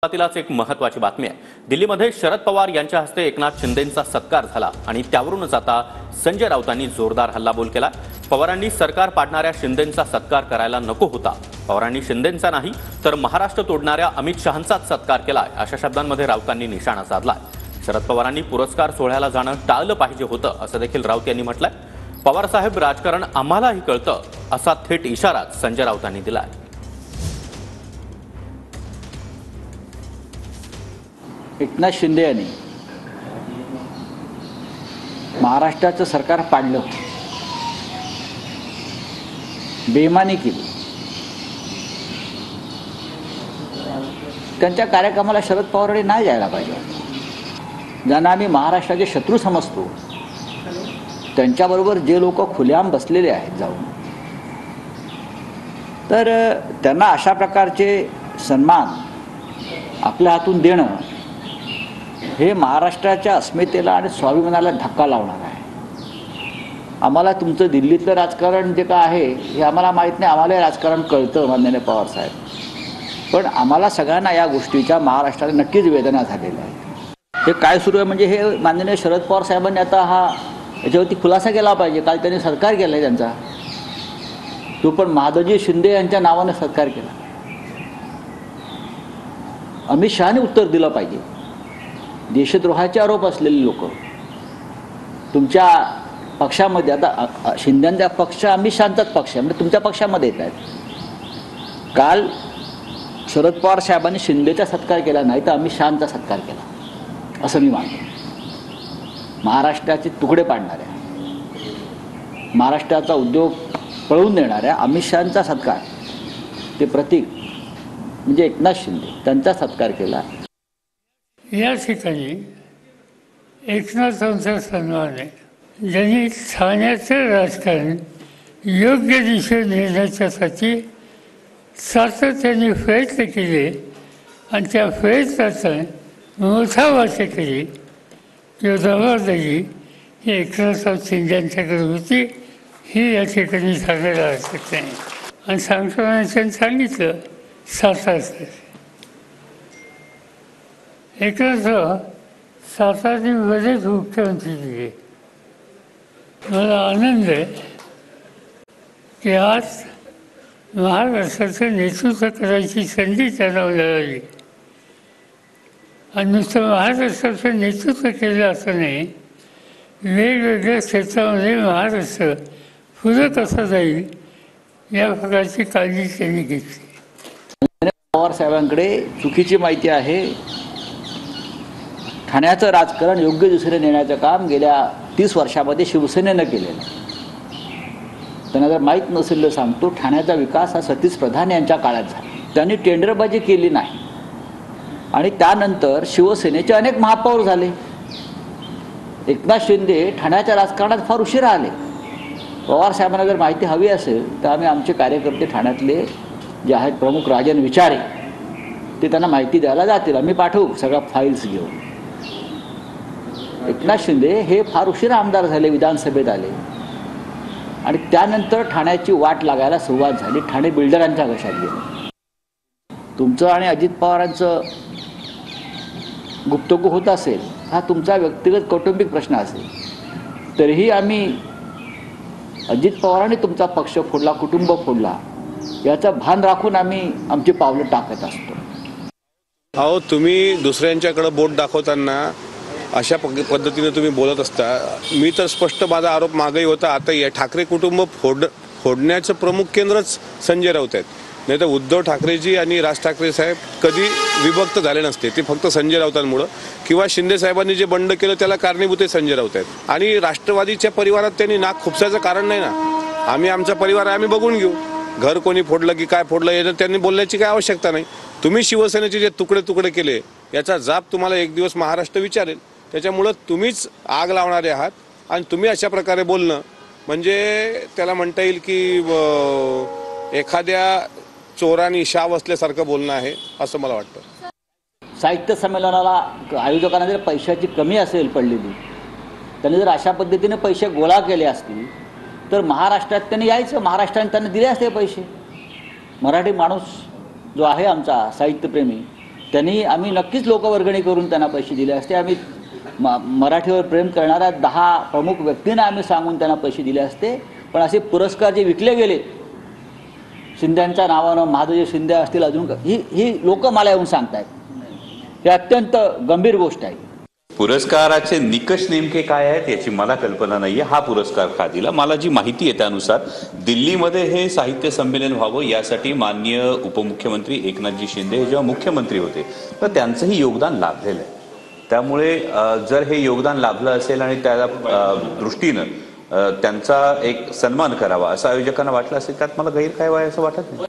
सुरुवातीलाच एक महत्त्वाची बातमी आहे। दिल्लीमध्ये शरद पवार यांच्या हस्ते एकनाथ शिंदेंचा सत्कार झाला आणि त्यावरूनच आता संजय राऊतांनी जोरदार हल्लाबोल केला। पवारांनी सरकार पाडणाऱ्या शिंदेंचा सत्कार करायला नको होता। पवारांनी शिंदेंचा नाही तर महाराष्ट्र तोडणाऱ्या अमित शहांचाच सत्कार केला अशा शब्दांमध्ये राऊतांनी निशाणा साधलाय। शरद पवारांनी पुरस्कार सोहळ्याला जाणं टाळलं पाहिजे होतं असं देखील राऊत यांनी म्हटलंय। पवार साहेब राजकारण आम्हालाही कळतं असा थेट इशारा संजय राऊतांनी दिलाय। एकनाथ शिंदे यांनी महाराष्ट्राचं सरकार पाडलं, बेईमानी केली। त्यांच्या कार्यक्रमाला शरद पवारांनी नाही जायला पाहिजे। ज्यांना आम्ही महाराष्ट्राचे शत्रू समजतो त्यांच्याबरोबर जे लोक खुलेआम बसलेले आहेत जाऊन, तर त्यांना अशा प्रकारचे सन्मान आपल्या हातून देणं हे महाराष्ट्राच्या अस्मितेला आणि स्वाभिमानाला धक्का लावणार आहे। आम्हाला तुमचं दिल्लीतलं राजकारण जे काय आहे हे आम्हाला माहीत नाही, आम्हाला राजकारण कळतं माननीय पवार साहेब, पण आम्हाला सगळ्यांना या गोष्टीच्या महाराष्ट्राला नक्कीच वेदना झालेल्या आहेत। हे काय सुरू आहे म्हणजे हे माननीय शरद पवार साहेबांनी आता याच्यावरती खुलासा केला पाहिजे। काल त्यांनी सत्कार केला आहे त्यांचा, तो पण महादजी शिंदे यांच्या नावाने सत्कार केला। अमित शहाने उत्तर दिलं पाहिजे। देशद्रोहाचे आरोप असलेले लोक तुमच्या पक्षामध्ये, आता शिंदेंचा पक्ष अमित शहांचाच पक्ष आहे म्हणजे तुमच्या पक्षामध्ये येत आहेत। काल शरद पवार साहेबांनी शिंदेचा सत्कार केला नाही तर अमित शहांचा सत्कार केला असं मी मानतो। महाराष्ट्राचे तुकडे पाडणाऱ्या, महाराष्ट्राचा उद्योग पळवून देणाऱ्या अमित शहांचा सत्कार, ते प्रतीक म्हणजे एकनाथ शिंदे त्यांचा सत्कार केला। या ठिकाणी एकनाथांचा सन्मान आहे। ज्यांनी ठाण्याचं राजकारण योग्य दिशेने नेण्याच्यासाठी सातत्याने प्रयत्न केले आणि त्या प्रयत्नाचा मोठा वाटा केली किंवा जबाबदारी ही एकनाथ शिंदेंच्याकडे होती, ही या ठिकाणी सांगायला हरकत नाही। आणि सांगताना त्यांनी सांगितलं सातारचं एकनाथराव सातारने बरेच मुख्यमंत्री दिले। मला आनंद आहे की आज महाराष्ट्राचं नेतृत्व करायची संधी त्यांना मिळाली आणि नुसतं महाराष्ट्राचं नेतृत्व केलं असं नाही, वेगवेगळ्या क्षेत्रामध्ये महाराष्ट्र पुढे कसं जाईल या प्रकारची काळजी त्यांनी घेतली। पवार साहेबांकडे चुकीची माहिती आहे। ठाण्याचं राजकारण योग्य दिशेने नेण्याचं काम गेल्या 30 वर्षामध्ये शिवसेनेनं केलेलं। त्यांना जर माहीत नसेल सांगतो, ठाण्याचा विकास हा सतीश प्रधान यांच्या काळात झाला। त्यांनी टेंडरबाजी केली नाही आणि त्यानंतर शिवसेनेचे अनेक महापौर झाले। एकनाथ शिंदे ठाण्याच्या राजकारणात फार उशीर आले। पवार साहेबांना जर माहिती हवी असेल तर आम्ही आमचे कार्यकर्ते ठाण्यातले जे आहेत प्रमुख राजन विचारे ते त्यांना माहिती द्यायला जातील, आम्ही पाठवू सगळ्या फाईल्स घेऊन। एकनाथ शिंदे हे फार उशीर आमदार झाले, विधानसभेत आले आणि त्यानंतर ठाण्याची वाट लागायला सुरुवात झाली। ठाणे बिल्डरांच्या घशात गेलं। तुमचं आणि अजित पवारांचं गुप्तगू होत असेल, हा तुमचा व्यक्तिगत कौटुंबिक प्रश्न असेल, तरीही आम्ही अजित पवारांनी तुमचा पक्ष फोडला, कुटुंब फोडला याचं भान राखून आम्ही आमची पावलं टाकत असतो। अहो, तुम्ही दुसऱ्यांच्याकडे बोट दाखवताना अशा पद्धतीने तुम्ही बोलत असता। मी तर स्पष्ट माझा आरोप मागही होता, आता या ठाकरे कुटुंब फोडण्याचं प्रमुख केंद्रच संजय राऊत आहेत। नाही तर उद्धव ठाकरेजी आणि राज ठाकरे साहेब कधी विभक्त झाले नसते, ते फक्त संजय राऊतांमुळं किंवा शिंदे साहेबांनी जे बंड केलं त्याला कारणीभूत संजय राऊत आहेत। आणि राष्ट्रवादीच्या परिवारात त्यांनी नाक खुपसायचं कारण नाही ना। आम्ही आमचा परिवार आम्ही बघून घेऊ, घर कोणी फोडलं की काय फोडलं याचं त्यांनी बोलण्याची काय आवश्यकता नाही। तुम्ही शिवसेनेचे जे तुकडे तुकडे केले याचा जाब तुम्हाला एक दिवस महाराष्ट्र विचारेल। त्याच्यामुळं तुम्हीच आग लावणारे आहात आणि तुम्ही अशा प्रकारे बोलणं म्हणजे त्याला म्हणता येईल की एखाद्या चोराने शाव असल्यासारखं बोलणं आहे असं मला वाटतं। साहित्य संमेलनाला आयोजकांना जर पैशाची कमी असेल पडलेली, त्यांनी जर अशा पद्धतीने पैसे गोळा केले असतील तर महाराष्ट्रात त्यांनी यायचं, महाराष्ट्राने त्यांना दिले असते पैसे। मराठी माणूस जो आहे आमचा साहित्यप्रेमी त्यांनी आम्ही नक्कीच लोकवर्गणी करून त्यांना पैसे दिले असते. आम्ही मराठीवर प्रेम करणाऱ्या 10 प्रमुख व्यक्तींना आम्ही सांगून त्यांना पैसे दिले असते. पण असे पुरस्कार जे विकले गेले शिंद्यांच्या नावानं, महादजी शिंदे असतील, अजून ही लोक मला येऊन सांगतायत. हे अत्यंत गंभीर गोष्ट आहे. पुरस्काराचे निकष नेमके काय आहेत याची मला कल्पना नाहीये. हा पुरस्कार का दिला, मला जी माहिती आहे त्यानुसार दिल्लीमध्ये हे साहित्य संमेलन व्हावं यासाठी माननीय उपमुख्यमंत्री एकनाथजी शिंदे हे जेव्हा मुख्यमंत्री होते तर त्यांचंही योगदान लाभलेलं आहे. त्यामुळे जर हे योगदान लाभलं असेल आणि त्या दृष्टीनं त्यांचा एक सन्मान करावा असं आयोजकांना वाटलं असेल, त्यात मला गैर काय वाय असं वाटत नाही.